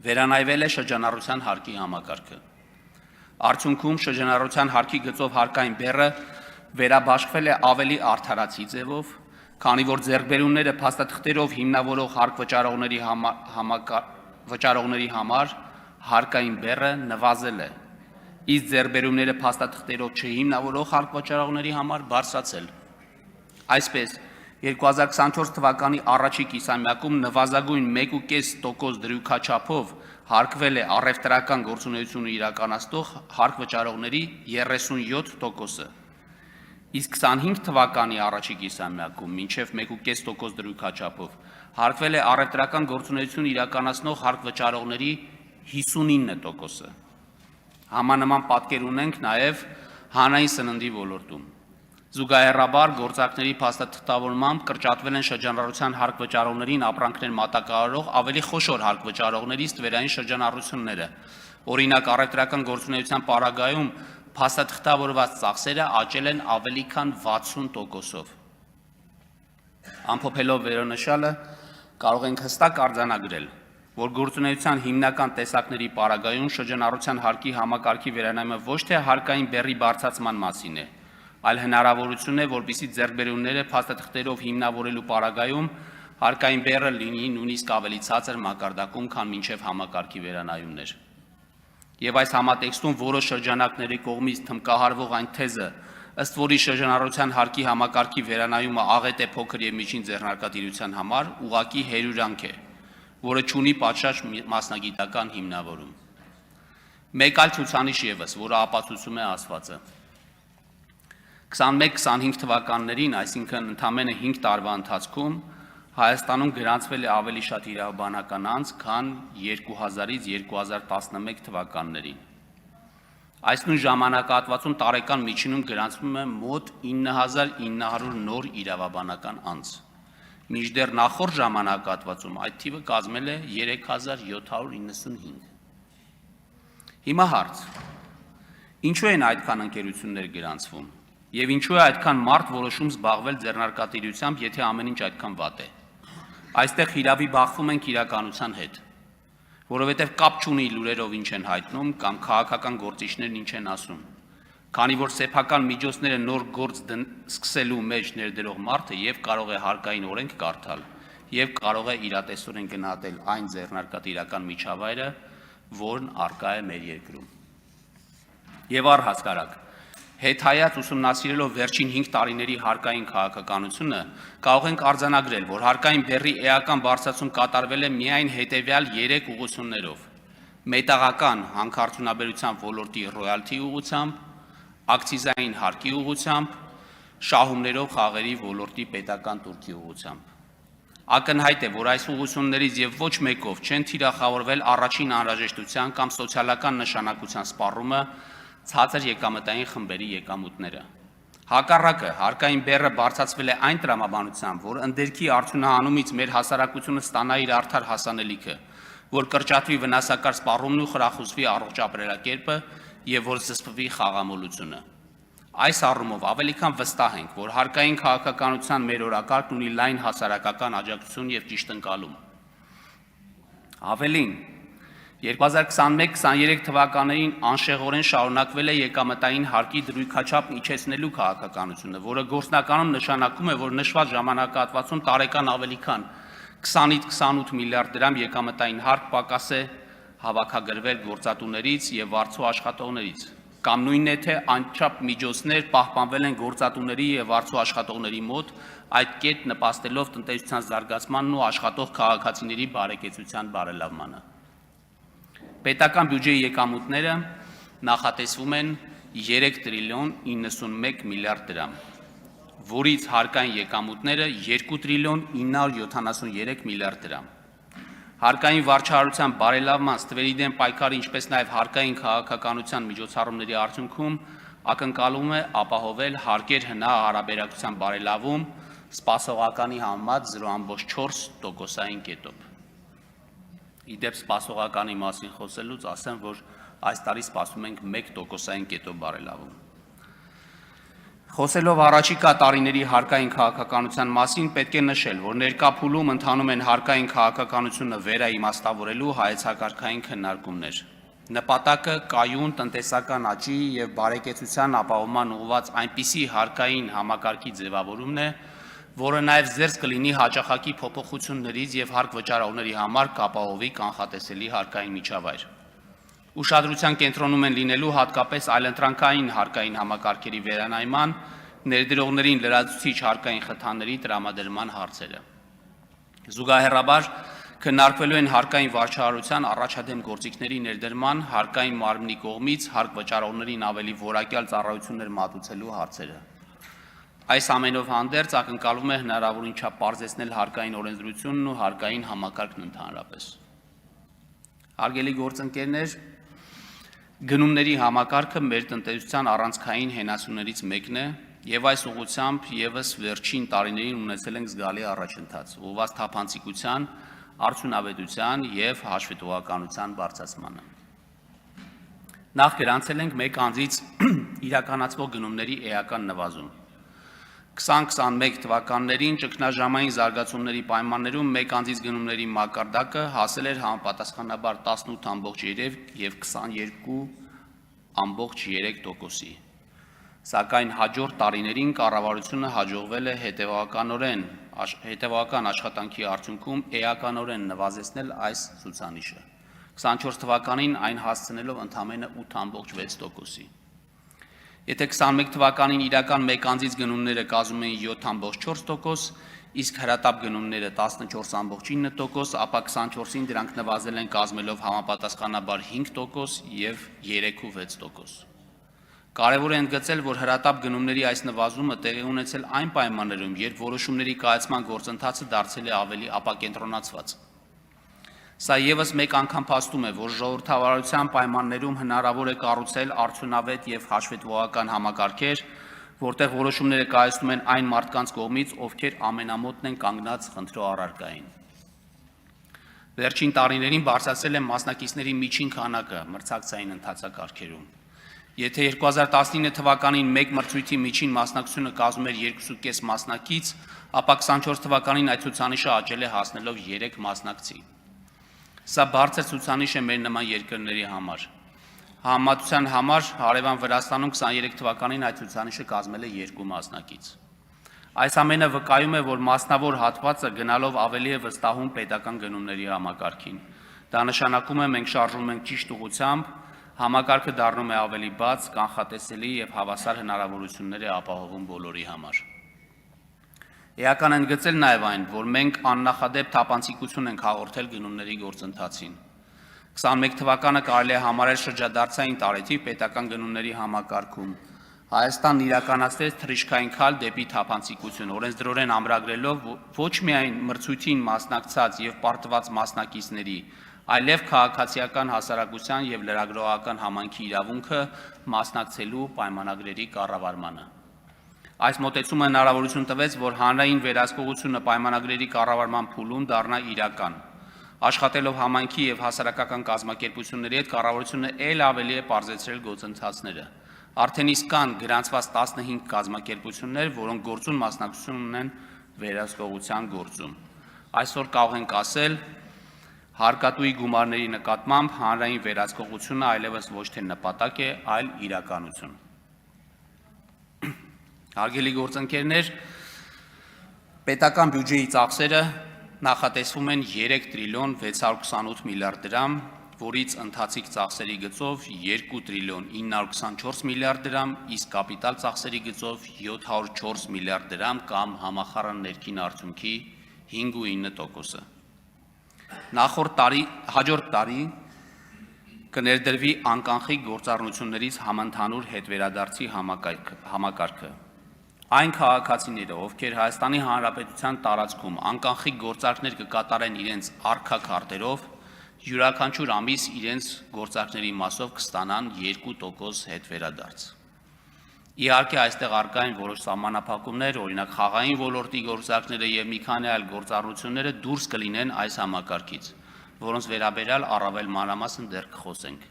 Վերանայվել է շրջանառության հարկի համակարգը։ Արդյունքում շրջանառության հարկի գծով հարկային բեռը վերաբաշխվել է ավելի արդարացի ձևով, քանի որ ձեռքբերումները փաստաթղթերով հիմնավորող հարկ վճարողների համար հարկային բեռը նվազել է, իսկ ձեռքբերումները փաստաթղթերով չհիմնավորող հարկ վճարողների համար բարձրացել։ Այսպես 2024 թվականի առաջի կիսամյակում նվազագույն 1.5% դրույքաչափով հարկվել է առևտրական գործունեությունը իրականացնող հարկ վճարողների 37%-ը, իսկ 25 թվականի առաջի կիսամյակում մինչև 1.5% դրույքաչափով հարկվել է առևտրական գործունեություն իրականացնող հարկ վճարողների 59%-ը։ Համանման պատկեր ունենք նաև հանրային սննդի ոլորտում։ Զուգահեռաբար գործակների փաստաթղթավորմամբ կրճատվել են շրջանառության հարկ վճարողներին ապրանքներ մատակարարող ավելի խոշոր հարկ վճարողների ստվերային շրջանառությունները։ Օրինակ առևտրական գործունեության պարագայում փաստաթղթավորված ծախսերը աճել են ավելի քան 60%-ով։ Ամփոփելով վերոնշյալը կարող ենք հստակ արձանագրել, որ գործունեության հիմնական տեսակների պարագայում շրջանառության հարկի համակարգի վերանայումը ոչ թե հարկային բեռի բարձրացման մասին է, այլ հնարավորություն է, որպեսզի ձեռքբերումները փաստաթղթերով հիմնավորելու պարագայում հարկային բեռը լինի նույնիսկ ավելի ցածր մակարդակում, քան մինչև համակարգի վերանայումներ։ Եվ այս համատեքստում որոշ շրջանակների կողմից թմկահարվող այն թեզը, ըստ որի շրջանառության հարկի համակարգի վերանայումը աղետ է փոքր եւ միջին ձեռնարկատիրության համար, ուղղակի հերյուրանք է, որը չունի պատշաճ մասնագիտական հիմնավորում։ Մեկ այլ ցուցանիշ եւս, որը ապացուցում է ասվածը։ 21-25 թվականներին, այսինքն ընդամենը 5 տարվա ընթացքում Հայաստանում գրանցվել է ավելի շատ իրավաբանական անձ, քան 2000-ից 2011 թվականներին։ Այս նույն ժամանակահատվածում տարեկան միջինում գրանցվում է մոտ 9900 նոր իրավաբանական անձ։ Մինչդեռ նախորդ ժամանակահատվածում այդ թիվը կազմել է 3795։ Հիմա հարց. ինչու են այդքան ընկերություններ գրանցվում եւ ինչու է այդքան մարդ որոշում զբաղվել ձեռնարկատիրությամբ, եթե ամեն ինչ այդքան վատ է։ Այստեղ հիրավի բախվում ենք իրականության հետ, որովհետև կապ չունի լուրերով ինչ են հայտնում կամ քաղաքական գործիչներն ինչ են ասում, քանի որ սեփական միջոցները նոր գործ սկսելու մեջ ներդրող մարդը եւ կարող է հարկային օրենք կարդալ եւ կարող է իրատեսորեն գնահատել այն ձեռնարկատիրական միջավայրը, որն առկա է մեր երկրում։ Եվ առհասարակ Հետհայաց ուսումնասիրելով վերջին 5 տարիների հարկային քաղաքականությունը, կարող ենք արձանագրել, որ հարկային բեռի էական բարձրացում կատարվել է միայն հետևյալ 3 ուղղություններով։ մետաղական հանքարդյունաբերության ոլորտի ռոյալթի ուղղությամբ, ակցիզային հարկի ուղղությամբ, շահումներով խաղերի ոլորտի պետական տուրքի ուղղությամբ։ Ակնհայտ է, որ այս ուղղություններից եւ ոչ մեկով չեն թիրախավորվել առաջին անհրաժեշտության կամ սոցիալական նշանակության սպառումը ցածր եկամտային խմբերի եկամուտները։ Հակառակը, հարկային բեռը բարձրացվել է այն տրամաբանությամբ, որ ընդերքի արդյունահանումից մեր հասարակությունը ստանա իր արդար հասանելիքը, որ կրճատվի վնասակար սպառումն ու խրախուսվի առողջ ապրելակերպը եւ որ զսպվի խաղամոլությունը։ Այս առումով ավելի քան վստահ ենք, որ հարկային քաղաքականության մեր օրակարգն ունի լայն հասարակական աջակցություն եւ ճիշտ ընկալում։ Ավելին, 2021-23 թվականներին անշեղորեն շարունակվել է եկամտային հարկի դրույքաչափ իջեցնելու քաղաքականությունը, որը գործնականում նշանակում է, որ նշված ժամանակահատվածում տարեկան ավելի քան 20-ից 28 միլիարդ դրամ եկամտային հարկ պակաս է հավաքագրվել գործատուներից եւ վարձու աշխատողներից, կամ նույնն է, թե անչափ միջոցներ պահպանվել են գործատուների եւ վարձու աշխատողների մոտ, այդ կերպ նպաստելով տնտեսության զարգացմանն ու աշխատող քաղաքացիների բարեկեցության բարելավմանը։ Պետական բյուջեի եկամուտները նախատեսվում են 3 տրիլիոն 91 միլիարդ դրամ, որից հարկային եկամուտները 2 տրիլիոն 973 միլիարդ դրամ։ Հարկային վարչահարության բարելավման ստվերի դեմ պայքարը, ինչպես նաև հարկային քաղաքականության միջոցառումների արդյունքում ակնկալում է ապահովել հարկեր հնա հարաբերակցության բարելավում սպասողականի համեմատ 0.4%-ային կետով։ Իդեպ սպասողականի մասին խոսելուց ասեմ, որ այս տարի սպասում ենք 1%-ային կետով բարելավում։ Խոսելով առաջիկա տարիների հարկային քաղաքականության մասին, պետք է նշել, որ ներկա փուլում ընթանում են հարկային քաղաքականությունը վերաիմաստավորելու հայեցակարգային քննարկումներ։ Նպատակը կայուն տնտեսական աճի եւ բարեկեցության ապահովման ուղղված այնպիսի հարկային համակարգի ձևավորումն է, որը նաև զերծ կլինի հաճախակի փոփոխություններից եւ հարկ վճարողների համար կապահովի կանխատեսելի հարկային միջավայր։ Ուշադրության կենտրոնում են լինելու հատկապես այլընտրանքային հարկային համակարգերի վերանայման, ներդրողներին լրացուցիչ հարկային խթանների տրամադրման հարցերը։ Զուգահեռաբար քննարկվելու են հարկային վարչահարության առաջադեմ գործիքների ներդրման, հարկային մարմնի կողմից հարկ վճարողներին ավելի որակյալ ծառայություններ մատուցելու հարցերը։ Այս ամենով հանդերձ ակնկալվում է հնարավորին չափ պարզեցնել հարկային օրենսդրությունն ու հարկային համակարգն ընդհանրապես։ Հարգելի գործընկերներ, գնումների համակարգը մեր տնտեսության առանցքային հենասյուներից մեկն է եւ այս ուղղությամբ եւս վերջին տարիներին ունեցել ենք զգալի առաջընթաց, ուղղված թափանցիկության, արդյունավետության եւ հաշվետվողականության բարձրացմանը։ Նախ գրանցել ենք մեկ անձից իրականացվող գնումների էական նվազում։ 2021 թվականներին ճգնաժամային զարգացումների պայմաններում մեկ անձից գնումների մակարդակը հասել էր համապատասխանաբար 18.3 եւ 22.3%-ի։ Սակայն հաջորդ տարիներին կառավարությունը հաջողվել է հետևական աշխատանքի արդյունքում էականորեն նվազեցնել այս ցուցանիշը, 24 թվականին այն հասցնելով ընդամենը 8.6%-ի։ Եթե 21 թվականին իրական մեկ անձից գնումները կազմում էին 7.4%, իսկ հրատապ գնումները 14.9%, ապա 24-ին դրանք նվազել են կազմելով համապատասխանաբար 5% եւ 3.6%։ Կարևոր է ընդգծել, որ հրատապ գնումների այս նվազումը տեղի ունեցել այն պայմաններում, երբ որոշումների կայացման գործընթացը դարձել է ավելի ապակենտրոնացված։ Սա եւս մեկ անգամ փաստում է, որ ժողովրդավարության պայմաններում հնարավոր է կառուցել արդյունավետ եւ հաշվետվողական համակարգեր, որտեղ որոշումները կայացնում են այն մարդկանց կողմից, ովքեր ամենամոտն են կանգնած խնդրո առարկային։ Վերջին տարիներին բարձրացել է մասնակիցների միջին քանակը մրցակցային ընթացակարգերում։ Եթե 2019 թվականին մեկ մրցույթի միջին մասնակցությունը կազմում էր 2.5 մասնակից, ապա 24 թվականին այդ ցուցանիշը աճել է հասնելով 3 մասնակցի։ Սա բարձր ցուցանիշ է մեր նման երկրների համար։ Համեմատության համար հարևան Վրաստանում 23 թվականին այդ ցուցանիշը կազմել է 2 մասնակից։ Այս ամենը վկայում է, որ մասնավոր հատվածը գնալով ավելի է վստահում պետական գնումների համակարգին։ Դա նշանակում է մենք շարժվում ենք ճիշտ ուղղությամբ, համակարգը դառնում է ավելի բաց, կանխատեսելի եւ հավասար հնարավորություններ է ապահովում բոլորի համար։ Էական ընդգծել նաև այն, որ մենք աննախադեպ թափանցիկություն ենք հաղորդել գնումների գործընթացին։ 21 թվականը կարելի է համարել շրջադարձային տարեթիվ պետական գնումների համակարգում։ Հայաստանն իրականացրեց թռիչքային քայլ դեպի թափանցիկություն, օրենսդրորեն ամրագրելով ոչ միայն մրցույթին մասնակցած եւ պարտված մասնակիցների, այլև քաղաքացիական հասարակության եւ լրագրողական համայնքի իրավունքը մասնակցելու պայմանագրերի կառավարմանը։ Այս մոտեցումը հնարավորություն տվեց, որ հանրային վերահսկողությունը պայմանագրերի կառավարման փուլում դառնա իրական։ Աշխատելով համայնքի եւ հասարակական կազմակերպությունների հետ կառավարությունը ել ավելի է պարզեցրել գործընթացները։ Արդեն իսկ կան գրանցված 15 կազմակերպություններ, որոնք գործուն մասնակցություն ունեն վերահսկողության գործում։ Այսօր կարող ենք ասել, հարկատուի գումարների նկատմամբ հանրային վերահսկողությունը այլևս ոչ թե նպատակ է, այլ իրականություն։ Հարգելի գործընկերներ, պետական բյուջեի ծախսերը նախատեսվում են 3 տրիլիոն 628 միլիարդ դրամ, որից ընթացիկ ծախսերի գծով 2 տրիլիոն 924 միլիարդ դրամ, իսկ կապիտալ ծախսերի գծով 704 միլիարդ դրամ կամ համախառն ներքին արդյունքի 5.9%-ը։ Հաջորդ տարի կներդրվի անկանխիկ գործառնություններից համընդհանուր հետվերադարձի համակարգը։ Այն քաղաքացիները, ովքեր Հայաստանի Հանրապետության տարածքում անկանխիկ գործարքներ կկատարեն իրենց առքա քարտերով, յուրաքանչյուր ամիս իրենց գործարքների մասով կստանան 2% հետվերադարձ։ Իհարկե, այստեղ առկա են որոշ սահմանափակումներ, օրինակ խաղային ոլորտի գործարքները եւ մի քանի այլ գործառնությունները դուրս կլինեն այս համակարգից, որոնց վերաբերյալ առավել մանրամասն դեռ կխոսենք։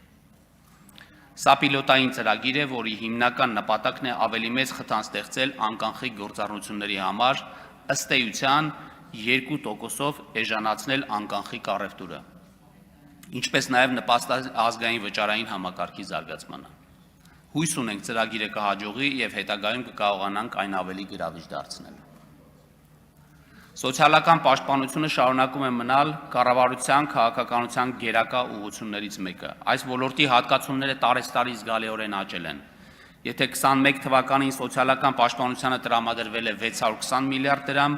Սա պիլոտային ծրագիր է, որի հիմնական նպատակն է ավելի մեծ խթան ստեղծել անկանխիկ գործառնությունների համար, ըստ էության 2%-ով էժանացնել անկանխիկ առևտուրը, ինչպես նաև նպաստել ազգային վճարային համակարգի զարգացմանը։ Հույս ունենք ծրագիրը կհաջողի եւ հետագայում կկարողանանք այն ավելի գրավիչ դարձնել։ Սոցիալական պաշտպանությունը շարունակում է մնալ կառավարության քաղաքականության գերակա ուղղություններից մեկը։ Այս ոլորտի հատկացումները տարեստարի զգալիորեն աճել են։ Եթե 21 թվականին սոցիալական պաշտպանությանը տրամադրվել է 620 միլիարդ դրամ,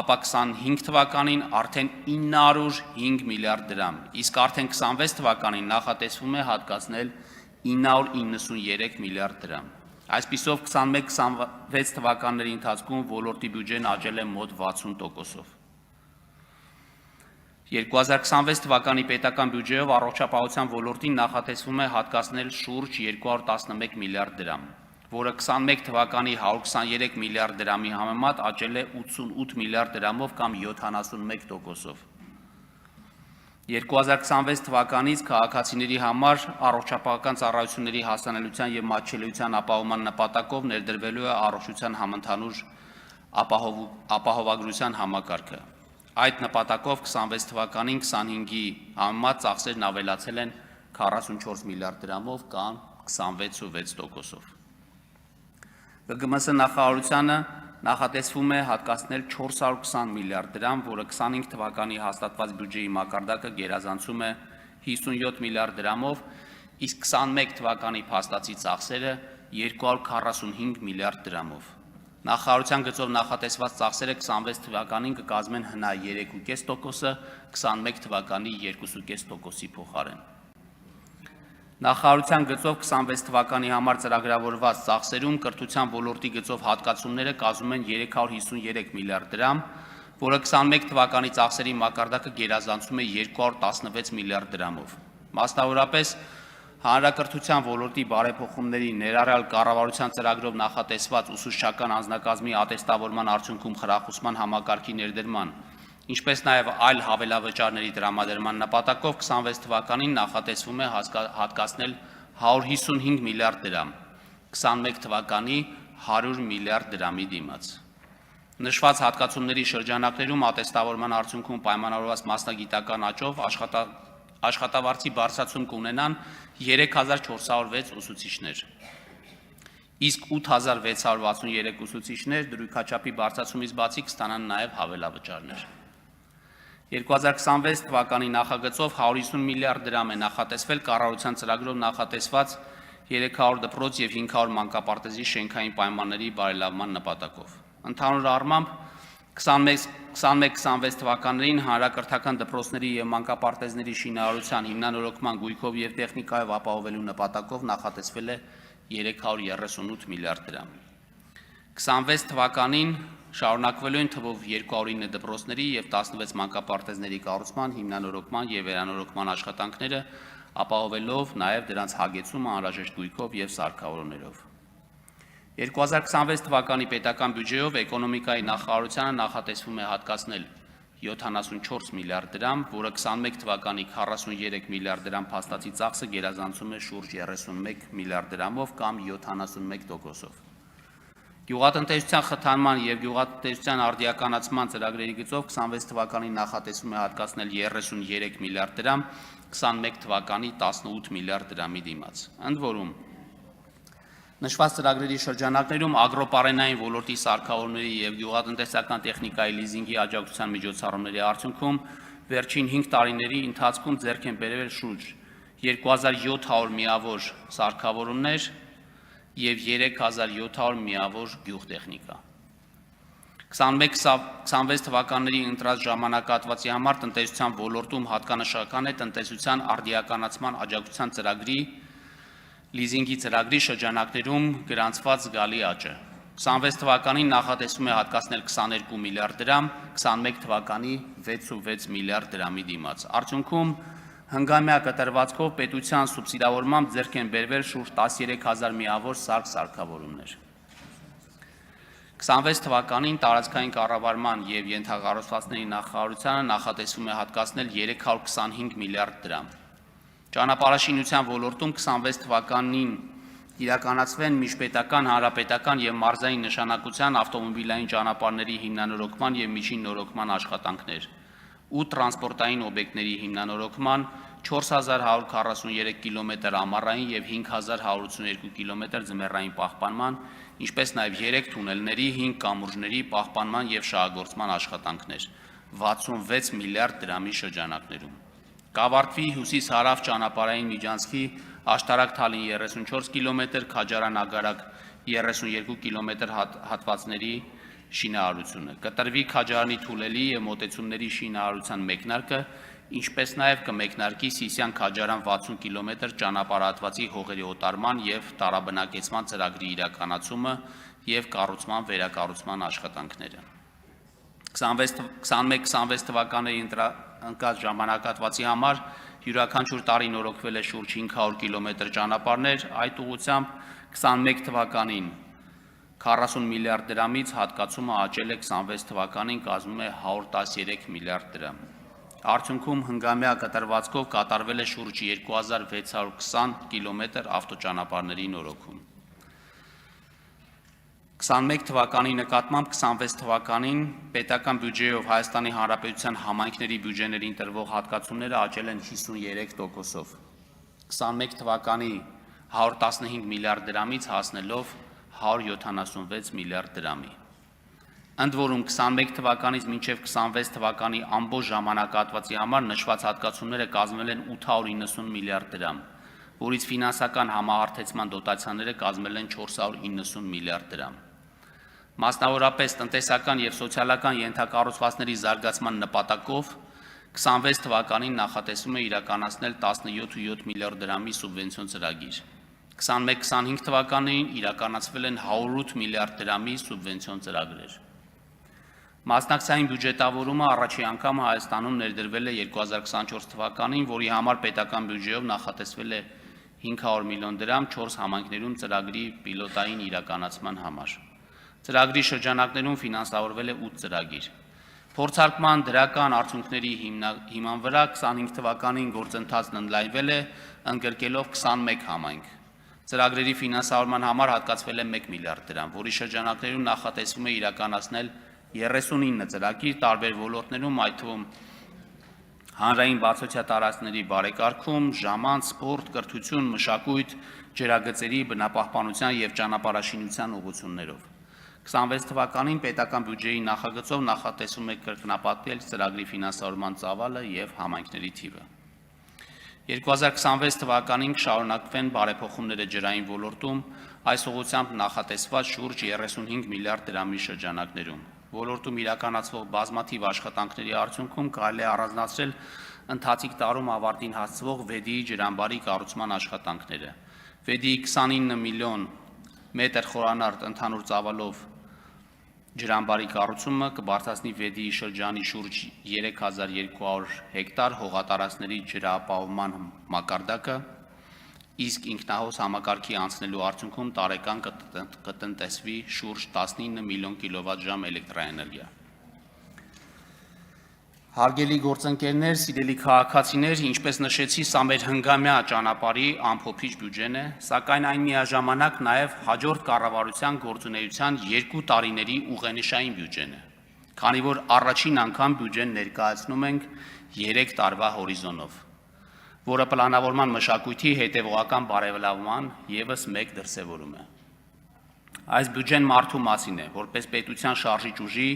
ապա 25 թվականին արդեն 905 միլիարդ դրամ, իսկ արդեն 26 թվականին նախատեսվում է հատկացնել 993 միլիարդ դրամ։ Այսպիսով 21-26 թվականների ընթացքում ոլորտի բյուջեն աճել է մոտ 60%-ով։ 2026 թվականի պետական բյուջեով առողջապահության ոլորտին նախատեսվում է հատկացնել շուրջ 211 միլիարդ դրամ, որը 21 թվականի 123 միլիարդ դրամի համեմատ աճել է 88 միլիարդ դրամով կամ 71%-ով։ 2026 թվականից քաղաքացիների համար առողջապահական ծառայությունների հասանելիության եւ մատչելիության ապահովման նպատակով ներդրվելու է առողջության համընդհանուր ապահովագրության համակարգը։ Այդ նպատակով 26 թվականին 25-ի համեմատ ծախսերն ավելացել են 44 միլիարդ դրամով կամ 26.6%-ով։ ԳԳՄՍ նախարարությանը նախատեսվում է հատկացնել 420 միլիարդ դրամ, որը 25 թվականի հաստատված բյուջեի մակարդակը գերազանցում է 57 միլիարդ դրամով, իսկ 21 թվականի փաստացի ծախսերը 245 միլիարդ դրամով։ Նախարարության գծով նախատեսված ծախսերը 26 թվականին կկազմեն հնա 3.5%-ը, 21 թվականի 2.5%-ի փոխարեն։ Նախարարության գծով 26 թվականի համար ծրագրավորված ծախսերում կրթության ոլորտի գծով հատկացումները կազմում են 353 միլիարդ դրամ, որը 21 թվականի ծախսերի մակարդակը գերազանցում է 216 միլիարդ դրամով։ Մասնավորապես, հանրակրթության ոլորտի բարեփոխումների ներառյալ կառավարության ծրագրով նախատեսված ուսուցչական անձնակազմի ատեստավորման արդյունքում խրախուսման համակարգի ներդրման, ինչպես նաև այլ հավելավճարների տրամադրման նպատակով 26 թվականին նախատեսվում է հատկացնել 155 միլիարդ դրամ, 21 թվականի 100 միլիարդ դրամի դիմաց։ Նշված հատկացումների շրջանակներում ատեստավորման արդյունքում պայմանավորված մասնագիտական աճով աշխատավարձի բարձրացում կունենան 3406 ուսուցիչներ, իսկ 8663 ուսուցիչներ դրույքաչափի բարձրացումից բացի կստանան նաև հավելավճարներ։ 2026 թվականի նախագծով 150 միլիարդ դրամ է նախատեսվել կառավարության ծրագրով նախատեսված 300 դպրոց եւ 500 մանկապարտեզի շենքային պայմանների բարելավման նպատակով։ Ընդհանուր առմամբ 21-26 թվականներին հանրակրթական դպրոցների և մանկապարտեզների շինարարության հիմնանորոգման գույքով և տեխնիկայով ապահովելու նպատակով նախատեսվել է 338 միլիարդ դրամ։ 26 թվականին շարունակվելու են թվով 209 դպրոցների և 16 մանկապարտեզների կառուցման, հիմնանորոգման և վերանորոգման աշխատանքները, ապահովելով նաև դրանց հագեցումը անհրաժեշտ գույքով և սարքավորումներով։ 2026 թվականի պետական բյուջեով էկոնոմիկայի նախարարությանը նախատեսվում է հատկացնել 74 միլիարդ դրամ, որը 21 թվականի 43 միլիարդ դրամ փաստացի ծախսը գերազանցում է շուրջ 31 միլիարդ դրամով կամ 71%-ով։ Գյուղատնտեսության խթանման և գյուղատնտեսության արդիականացման ծրագրերի գծով 26 թվականին նախատեսվում է հատկացնել 33 միլիարդ դրամ, 21 թվականի 18 միլիարդ դրամի դիմաց։ Ընդ որում, նշված ծրագրերի շրջանակներում ագրոպարենային ոլորտի սարքավորումների և գյուղատնտեսական տեխնիկայի լիզինգի աջակցության միջոցառումների արդյունքում վերջին 5 տարիների ընթացքում ձեռք են բերվել շուրջ 2700 միավոր սարքավորումներ և 3700 միավոր գյուղտեխնիկա։ 21-26 թվականների ընտրած ժամանակահատվածի համար տնտեսության ոլորտում հատկանշական է տնտեսության արդիականացման աջակցության ծրագրի լիզինգի ծրագրի շրջանակներում գրանցված զգալի աճը։ 26 թվականին նախատեսվում է հատկացնել 22 միլիարդ դրամ, 21 թվականի 6.6 միլիարդ դրամի դիմաց։ Արդյունքում հնգամյա կտրվածքով պետության սուբսիդավորմամբ ձեռք են բերվել շուրջ 13000 միավոր սարք-սարքավորումներ։ 26 թվականին տարածքային կառավարման և ենթակառուցվածքների նախարարությանը նախատեսվում է հատկացնել 325 միլիարդ դրամ։ Ճանապարհաշինության ոլորտում 26 թվականին իրականացվեն միջպետական, հանրապետական և մարզային նշանակության ավտոմոբիլային ճանապարհների հիմնանորոգման և միջին նորոգման աշխատանքներ, 8 տրանսպորտային օբյեկտների հիմնանորոգման, 4143 կիլոմետր ամառային և 5182 կիլոմետր ձմեռային պահպանման, ինչպես նաև 3 թունելների, 5 կամուրջների պահպանման և շահագործման աշխատանքներ 66 միլիարդ դրամի շրջանակներում։ Կավարտվի հյուսիս-հարավ ճանապարհային միջանցքի Աշտարակ-Թալին 34 կիլոմետր, Քաջարան-Ագարակ 32 կիլոմետր հատվածների շինարարությունը, կտրվի Քաջարանի թունելի և մոտեցումների շինարարության մեկնարկը, ինչպես նաև կմեկնարկի Սիսիան-Քաջարան 60 կիլոմետր ճանապարհահատվածի հողերի օտարման և տարաբնակեցման ծրագրի իրականացումը և կառուցման վերակառուցման աշխատանքները։ 21-26 թվականների ընտրած ժամանակահատվածի համար յուրաքանչյուր տարի նորոգվել է շուրջ 500 կիլոմետր ճանապարհներ, այդ ուղղությամբ 21 թվականին 40 միլիարդ դրամից հատկացումը աճել է 26 թվականին կազմում է 113 միլիարդ դրամ։ Արդյունքում հնգամյա կտրվածքով կատարվել է շուրջ 2620 կիլոմետր ավտոճանապարհների նորոգում։ 21 թվականի նկատմամբ 26 թվականին պետական բյուջեով Հայաստանի Հանրապետության համայնքների բյուջեներին տրվող հատկացումները աճել են 53%-ով, 21 թվականի 115 միլիարդ դրամից հասնելով 176 միլիարդ դրամի։ Ընդ որում 21 թվականից մինչև 26 թվականի ամբողջ ժամանակահատվածի համար նշված հատկացումները կազմել են 890 միլիարդ դրամ, որից ֆինանսական համահարթեցման դոտացիաները կազմել են 490 միլիարդ դրամ։ Մասնավորապես տնտեսական և սոցիալական ենթակառուցվածքների զարգացման նպատակով 26 թվականին նախատեսվում է իրականացնել 17.7 միլիարդ դրամի սուբվենցիոն ծրագիր։ 21-25 թվականին իրականացվել են 108 միլիարդ դրամի սուբվենցիոն ծրագրեր։ Մասնակցային բյուջետավորումը առաջի անգամ Հայաստանում ներդրվել է 2024 թվականին, որի համար պետական բյուջեով նախատեսվել է 500 միլիոն դրամ 4 համայնքներում ծրագրի պիլոտային իրականացման համար։ Ծրագրի շրջանակներում ֆինանսավորվել է 8 ծրագիր։ Փորձարկման դրական արդյունքների հիման վրա 25 թվականին գործընթացն ընդլայնվել է, ընդգրկելով 21 համայնք։ Ծրագրերի ֆինանսավորման համար հատկացվել է 1 միլիարդ դրամ, որի շրջանակներում նախատեսվում է իրականացնել 39 ծրագիր տարբեր ոլորտներում, այդ թվում հանրային բացօթյա տարածքների բարեկարգում, ժամանց, սպորտ, կրթություն, մշակույթ, ջրագծերի, բնապահպանության և ճանապարհաշինության ուղղություններով։ 26 թվականին պետական բյուջեի նախագծով նախատեսվում է կրկնապատկել ծրագրի ֆինանսավորման ծավալը և համայնքների թիվը։ 2026 թվականին կշարունակվեն բարեփոխումները ջրային ոլորտում, այս ուղղությամբ նախատեսված շուրջ 35 միլիարդ դրամի շրջանակներում, ոլորտում իրականացվող բազմաթիվ աշխատանքների արդյունքում կարելի է առանձնացրել ընթացիկ տարում ավարտին հասցվող Վեդիի ջրամբարի կառուցման աշխատանքները։ Վեդիի 29 միլիոն մետր խորանարդ ընդհանուր ծավալով ջրամբարի կառուցումը կբարձրացնի Վեդիի շրջանի շուրջ 3200 հեկտար հողատարածքների ջրապահովման մակարդակը, իսկ ինքնահոս համակարգի անցնելու արդյունքում տարեկան կտնտեսվի շուրջ 19 միլիոն կիլովատժամ էլեկտրաէներգիա։ Հարգելի գործընկերներ, սիրելի քաղաքացիներ, ինչպես նշեցի, սա մեր հնգամյա ճանապարհի ամփոփիչ բյուջեն է, սակայն այն միաժամանակ նաև հաջորդ կառավարության գործունեության 2 տարիների ուղենիշային բյուջեն է, քանի որ առաջին անգամ բյուջեն ներկայացնում ենք 3 տարվա հորիզոնով, որը պլանավորման մշակույթի հետևողական բարելավման ևս մեկ դրսևորում է։ Այս բյուջեն մարդու մասին է, որպես պետության շարժիչ ուժի,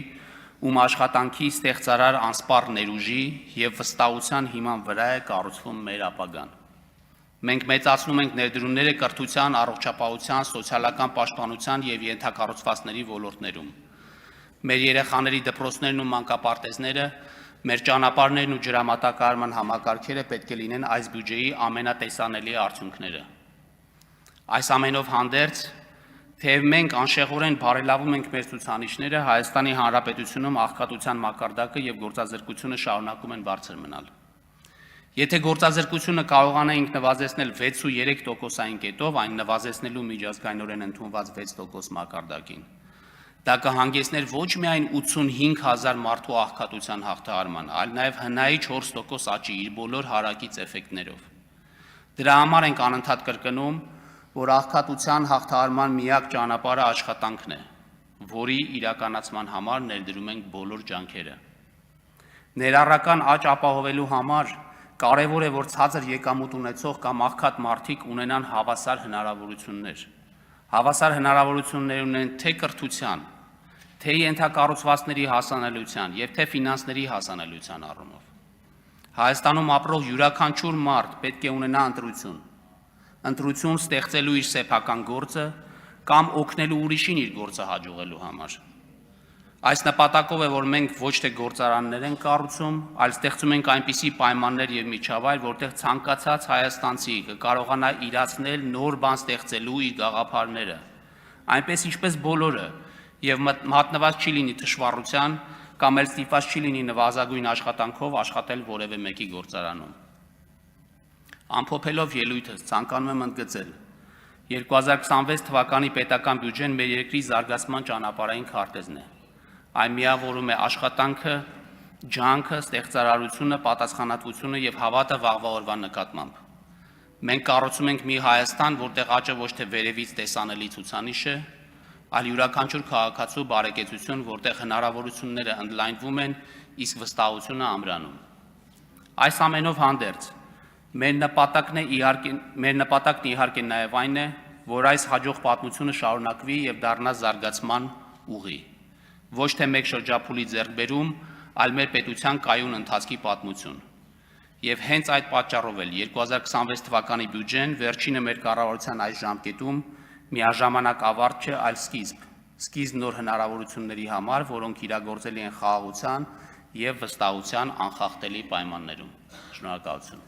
ում աշխատանքի ստեղծարար անսպառ ներուժի և վստահության հիման վրա է կառուցվում մեր ապագան։ Մենք մեծացնում ենք ներդրումները կրթության, առողջապահության, սոցիալական պաշտպանության և ենթակառուցվածքների ոլորտներում։ Մեր երեխաների դպրոցներն ու մանկապարտեզները, մեր ճանապարհներն ու ջրամատակարարման համակարգերը պետք է լինեն այս բյուջեի ամենատեսանելի արդյունքները։ Այս ամենով հանդերձ, թեև մենք անշեղորեն բարելավում ենք մեր ցուցանիշները, Հայաստանի Հանրապետությունում աղքատության մակարդակը և գործազրկությունը շարունակում են բարձր մնալ։ Եթե գործազրկությունը կարողանայինք նվազեցնել 6.3%-ային կետով, այն նվազեցնելու միջազգայինորեն ընդունված 6% մակարդակին, դա կհանգեցներ ոչ միայն 85,000 մարդու աղքատության հաղթահարման, այլ նաև հնայի 4% աճի իր բոլոր հարակից էֆեկտներով։ Դրա համար ենք անընդհատ կրկնում, որ աղքատության հաղթահարման միակ ճանապարհը աշխատանքն է, որի իրականացման համար ներդրում ենք բոլոր ջանքերը։ Ներառական աճ ապահովելու համար կարևոր է, որ ցածր եկամուտ ունեցող կամ աղքատ մարդիկ ունենան հավասար հնարավորություններ։ Հավասար հնարավորություններ ունեն թե կրթության, թե ենթակառուցվածքների հասանելիության և թե ֆինանսների հասանելիության առումով։ Հայաստանում ապրող յուրաքանչյուր մարդ պետք է ունենա ընտրություն ստեղծելու իր սեփական գործը կամ օգնելու ուրիշին իր գործը հաջողելու համար։ Այս նպատակով է, որ մենք ոչ թե գործարաններ ենք կառուցում, այլ ստեղծում ենք այնպիսի պայմաններ և միջավայր, որտեղ ցանկացած հայաստանցի կկարողանա իրացնել նոր բան ստեղծելու իր գաղափարները, այնպես ինչպես բոլորը, և մատնված չի լինի թշվառության կամ էլ ստիպված չի լինի նվազագույն աշխատանքով աշխատել որևէ մեկի գործարանում։ Ամփոփելով ելույթս, ցանկանում եմ ընդգծել. 2026 թվականի պետական բյուջեն մեր երկրի զարգացման ճանապարհային քարտեզն է։ Այն միավորում է աշխատանքը, ջանքը, ստեղծարարությունը, պատասխանատվությունը և հավատը վաղվա օրվա նկատմամբ։ Մենք կառուցում ենք մի Հայաստան, որտեղ աճը ոչ թե վերևից տեսանելի ցուցանիշ է, այլ յուրաքանչյուր քաղաքացու բարեկեցություն, որտեղ հնարավորությունները ընդլայնվում են, իսկ վստահությունը ամրանում։ Այս ամենով հանդերձ, մեր նպատակն իհարկե նաև այն է, որ այս հաջող պատմությունը շարունակվի և դառնա զարգացման ուղի, ոչ թե մեկ շրջափուլի ձեռքբերում, այլ մեր պետության կայուն ընթացքի պատմություն։ Եվ հենց այդ պատճառով էլ 2026 թվականի բյուջեն, վերջինը մեր կառավարության այս ժամկետում, միաժամանակ ավարտ չէ, այլ սկիզբ նոր հնարավորությունների համար, որոնք իրագործելի են խաղաղության և վստահության անխախտելի պայմաններում։ Շնորհակալություն։